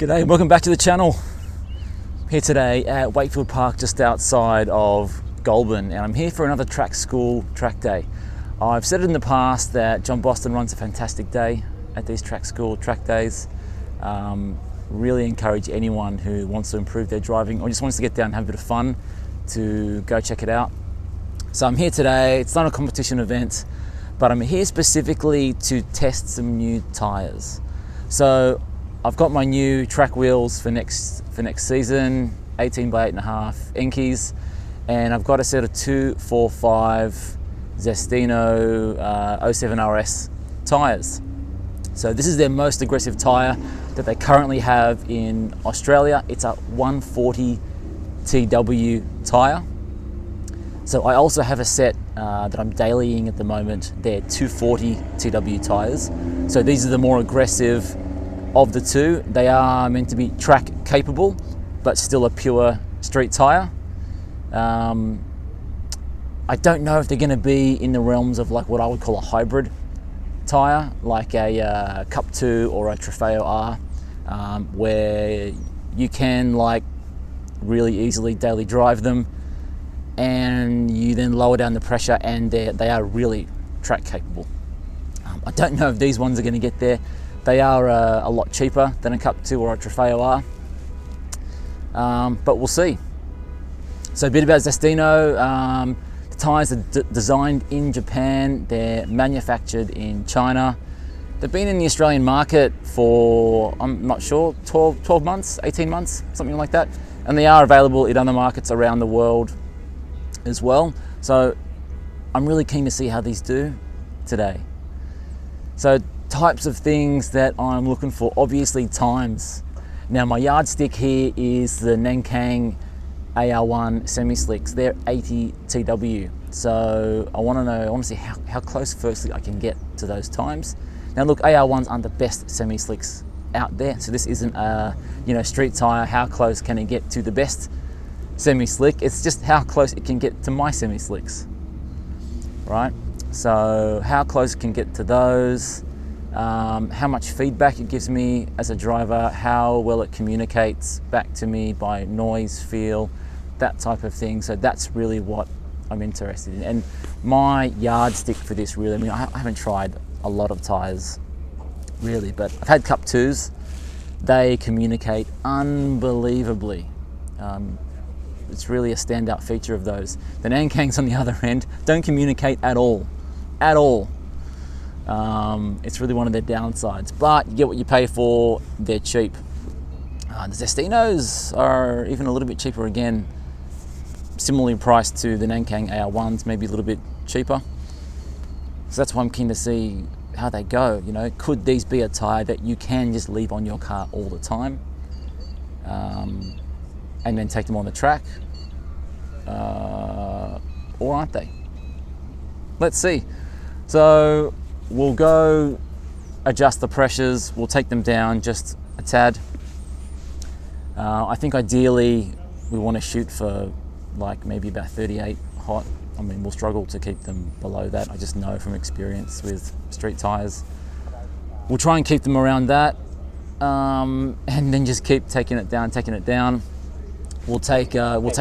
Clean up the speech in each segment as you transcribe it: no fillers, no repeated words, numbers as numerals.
G'day, welcome back to the channel. Here today at Wakefield Park, just outside of Goulburn, and I'm here for another track school track day. I've said it in the past that John Boston runs a fantastic day at these track school track days. Really encourage anyone who wants to improve their driving or just wants to get down and have a bit of fun to go check it out. So I'm here today. It's not a competition event, but I'm here specifically to test some new tyres. So I've got my new track wheels for next season, 18 by 8.5 Enkeys, and I've got a set of 245 Zestino 07 RS tyres. So this is their most aggressive tyre that they currently have in Australia. It's a 140 TW tyre. So I also have a set that I'm dailying at the moment. They're 240 TW tyres. So these are the more aggressive of the two. They are meant to be track capable, but still a pure street tyre. I don't know if they're going to be in the realms of like what I would call a hybrid tyre, like a Cup 2 or a Trofeo R, where you can like really easily daily drive them, and you then lower down the pressure, and they are really track capable. I don't know if these ones are going to get there. They are a lot cheaper than a Cup 2 or a Trofeo R, but we'll see. So a bit about Zestino. The tyres are designed in Japan. They're manufactured in China. They've been in the Australian market for, I'm not sure, 12 months, 18 months, something like that. And they are available in other markets around the world as well. So I'm really keen to see how these do today. So types of things that I'm looking for, obviously times. Now my yardstick here is the Nankang AR1 semi-slicks. They're 80 TW. So I want to see how close firstly I can get to those times. Now look, AR1s aren't the best semi-slicks out there. So this isn't a street tire. How close can it get to the best semi-slick? It's just how close it can get to my semi-slicks, right? So how close it can get to those, how much feedback it gives me as a driver, how well it communicates back to me by noise, feel, that type of thing. So that's really what I'm interested in. And my yardstick for this really, I mean, I haven't tried a lot of tyres really, but I've had Cup 2s. They communicate unbelievably. It's really a standout feature of those. The Nankangs on the other end don't communicate at all. It's really one of their downsides, but you get what you pay for. They're cheap. The Zestinos are even a little bit cheaper again, similarly priced to the Nankang AR1s, maybe a little bit cheaper. So that's why I'm keen to see how they go. Could these be a tyre that you can just leave on your car all the time, and then take them on the track, or aren't they? Let's see. So we'll go adjust the pressures. We'll take them down just a tad. I think ideally we want to shoot for like maybe about 38 hot. I mean, we'll struggle to keep them below that. I just know from experience with street tyres. We'll try and keep them around that, and then just keep taking it down. We'll take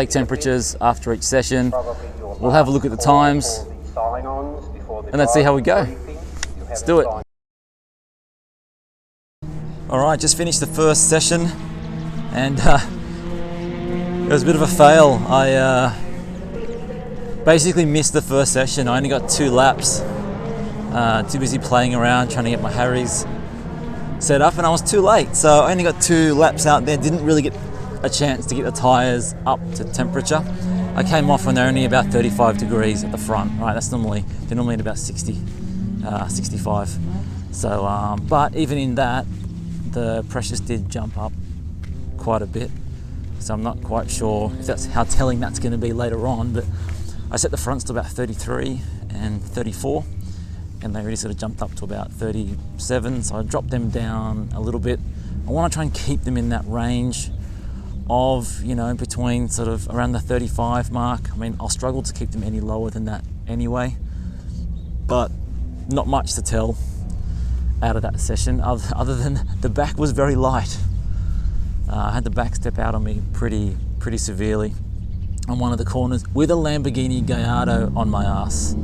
temperatures after each session. We'll have a look at the times, and let's see how we go. Let's do it. All right, just finished the first session, and it was a bit of a fail. I basically missed the first session. I only got 2 laps. Too busy playing around, trying to get my Harries set up, and I was too late. So I only got 2 laps out there. Didn't really get a chance to get the tyres up to temperature. I came off when they're only about 35 degrees at the front, right? They're normally at about 60, 65. So, but even in that, the pressures did jump up quite a bit. So I'm not quite sure if that's how telling that's going to be later on, but I set the fronts to about 33 and 34, and they really sort of jumped up to about 37. So I dropped them down a little bit. I want to try and keep them in that range of, between sort of around the 35 mark. I mean, I'll struggle to keep them any lower than that anyway, but not much to tell out of that session other than the back was very light. I had the back step out on me pretty severely on one of the corners with a Lamborghini Gallardo on my ass.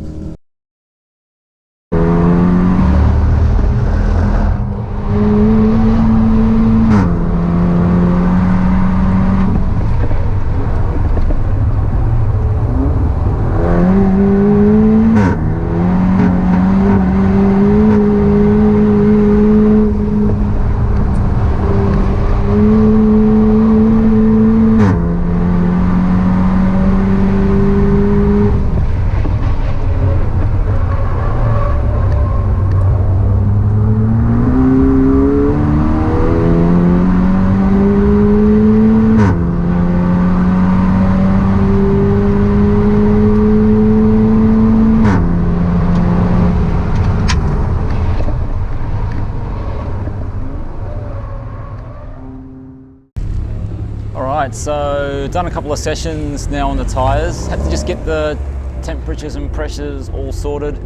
So done a couple of sessions now on the tyres. Had to just get the temperatures and pressures all sorted.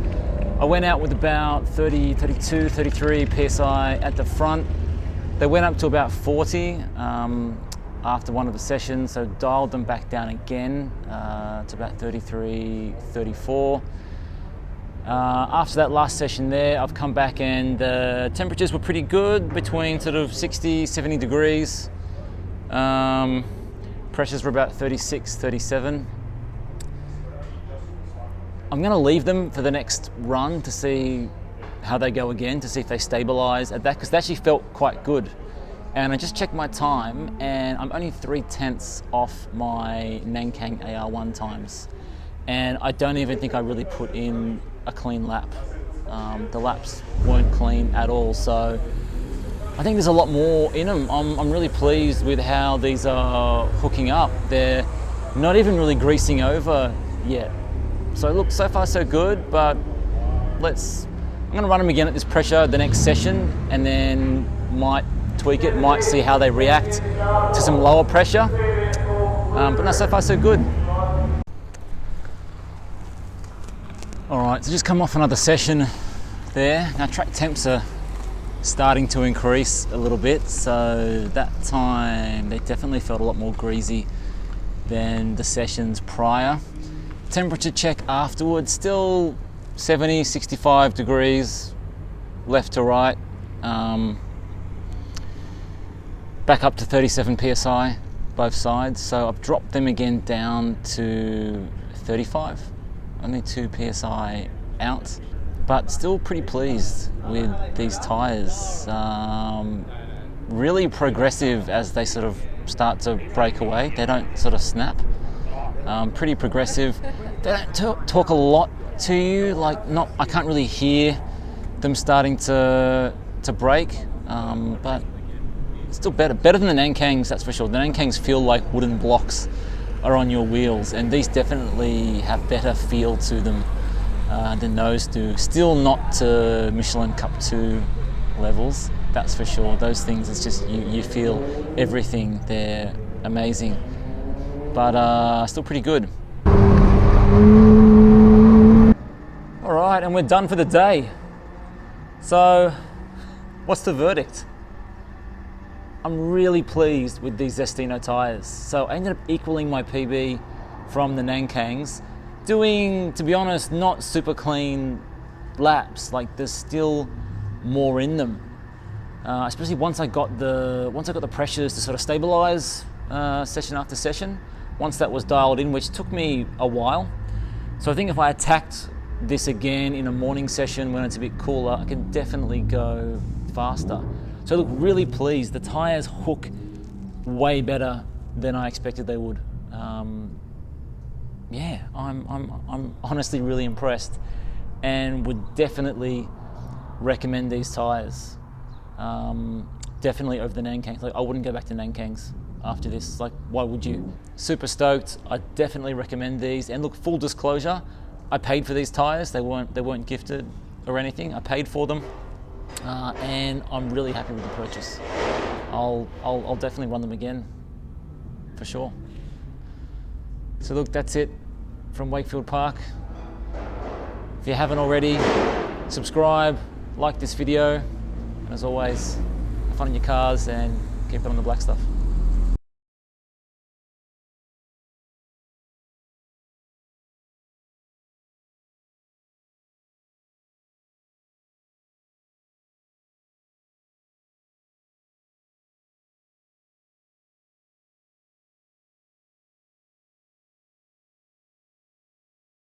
I went out with about 30, 32, 33 PSI at the front. They went up to about 40 after one of the sessions, so dialed them back down again to about 33, 34. After that last session there, I've come back and the temperatures were pretty good, between sort of 60, 70 degrees. Pressures were about 36, 37. I'm going to leave them for the next run to see how they go again, to see if they stabilize at that, because they actually felt quite good. And I just checked my time and I'm only 3/10 off my Nankang AR1 times. And I don't even think I really put in a clean lap. The laps weren't clean at all. So I think there's a lot more in them. I'm really pleased with how these are hooking up. They're not even really greasing over yet. So look, so far so good, but I'm gonna run them again at this pressure the next session and then might tweak it, might see how they react to some lower pressure. But no, so far so good. All right, so just come off another session there. Now track temps are starting to increase a little bit, so that time they definitely felt a lot more greasy than the sessions prior. Temperature check afterwards, still 70, 65 degrees left to right, back up to 37 PSI both sides, so I've dropped them again down to 35, only 2 PSI out. But still pretty pleased with these tyres. Really progressive as they sort of start to break away. They don't sort of snap. Pretty progressive. They don't talk a lot to you. I can't really hear them starting to break. But still better than the Nankangs, that's for sure. The Nankangs feel like wooden blocks are on your wheels, and these definitely have better feel to them than those do. Still not to Michelin Cup 2 levels, that's for sure. Those things, it's just, you feel everything. They're amazing, but still pretty good. All right, and we're done for the day. So what's the verdict? I'm really pleased with these Zestino tyres. So I ended up equaling my PB from the Nankangs, doing, to be honest, not super clean laps. Like, there's still more in them, especially once I got the pressures to sort of stabilize session after session. Once that was dialed in, which took me a while. So I think if I attacked this again in a morning session when it's a bit cooler, I can definitely go faster. So I look really pleased. The tyres hook way better than I expected they would. Yeah, I'm honestly really impressed, and would definitely recommend these tyres. Definitely over the Nankangs. Like, I wouldn't go back to Nankangs after this. Like, why would you? Super stoked. I definitely recommend these. And look, full disclosure, I paid for these tyres. They weren't gifted or anything. I paid for them, and I'm really happy with the purchase. I'll definitely run them again, for sure. So look, that's it from Wakefield Park. If you haven't already, subscribe, like this video, and as always, have fun in your cars and keep it on the black stuff.